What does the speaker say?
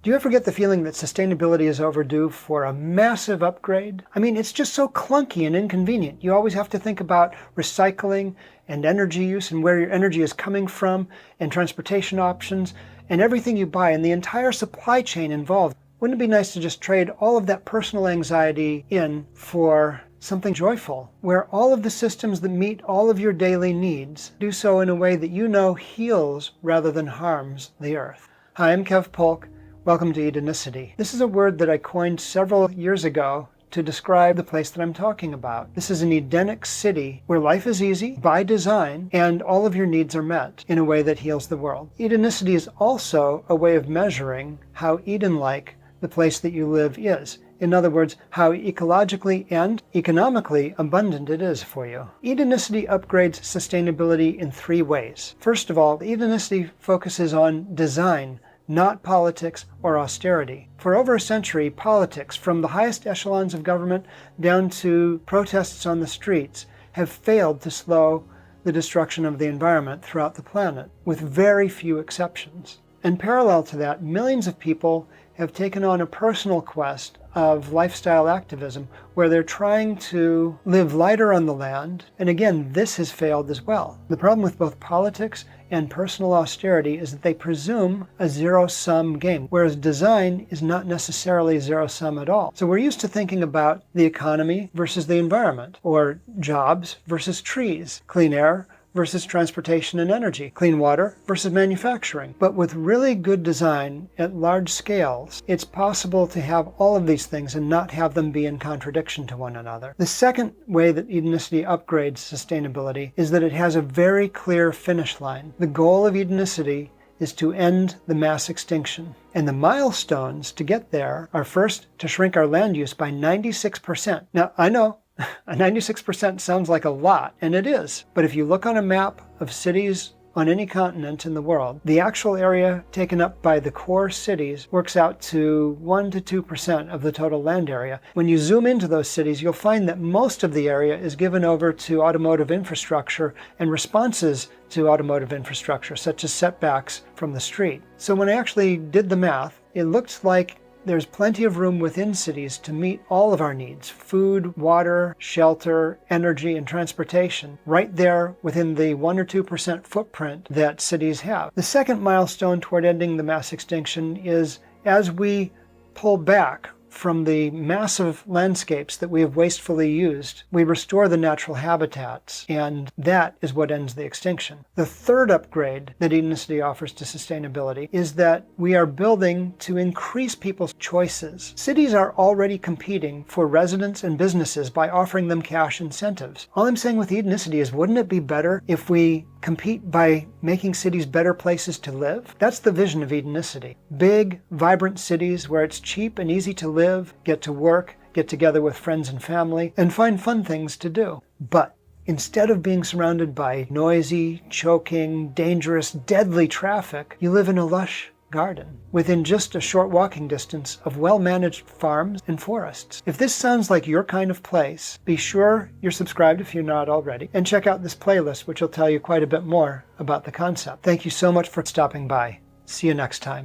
Do you ever get the feeling that sustainability is overdue for a massive upgrade? I mean, it's just so clunky and inconvenient. You always have to think about recycling and energy use and where your energy is coming from and transportation options and everything you buy and the entire supply chain involved. Wouldn't it be nice to just trade all of that personal anxiety in for something joyful, where all of the systems that meet all of your daily needs do so in a way that you know heals rather than harms the earth? Hi, I'm Kev Polk. Welcome to Edenicity. This is a word that I coined several years ago to describe the place that I'm talking about. This is an Edenic city where life is easy by design and all of your needs are met in a way that heals the world. Edenicity is also a way of measuring how Eden-like the place that you live is. In other words, how ecologically and economically abundant it is for you. Edenicity upgrades sustainability in three ways. First of all, Edenicity focuses on design, not politics or austerity. For over a century, politics, from the highest echelons of government down to protests on the streets, have failed to slow the destruction of the environment throughout the planet, with very few exceptions. And parallel to that, millions of people have taken on a personal quest of lifestyle activism where they're trying to live lighter on the land. And again, this has failed as well. The problem with both politics and personal austerity is that they presume a zero-sum game, whereas design is not necessarily zero-sum at all. So we're used to thinking about the economy versus the environment, or jobs versus trees, clean air versus transportation and energy, clean water versus manufacturing. But with really good design at large scales, it's possible to have all of these things and not have them be in contradiction to one another. The second way that Edenicity upgrades sustainability is that it has a very clear finish line. The goal of Edenicity is to end the mass extinction. And the milestones to get there are first to shrink our land use by 96%. Now, I know, 96% sounds like a lot, and it is. But if you look on a map of cities on any continent in the world, the actual area taken up by the core cities works out to 1 to 2% of the total land area. When you zoom into those cities, you'll find that most of the area is given over to automotive infrastructure and responses to automotive infrastructure, such as setbacks from the street. So when I actually did the math, it looked like there's plenty of room within cities to meet all of our needs: food, water, shelter, energy, and transportation, right there within the 1 or 2% footprint that cities have. The second milestone toward ending the mass extinction is as we pull back from the massive landscapes that we have wastefully used, we restore the natural habitats, and that is what ends the extinction. The third upgrade that Edenicity offers to sustainability is that we are building to increase people's choices. Cities are already competing for residents and businesses by offering them cash incentives. All I'm saying with Edenicity is, wouldn't it be better if we compete by making cities better places to live? That's the vision of Edenicity. Big, vibrant cities where it's cheap and easy to live, get to work, get together with friends and family, and find fun things to do. But instead of being surrounded by noisy, choking, dangerous, deadly traffic, you live in a lush garden within just a short walking distance of well-managed farms and forests. If this sounds like your kind of place, be sure you're subscribed if you're not already, and check out this playlist, which will tell you quite a bit more about the concept. Thank you so much for stopping by. See you next time.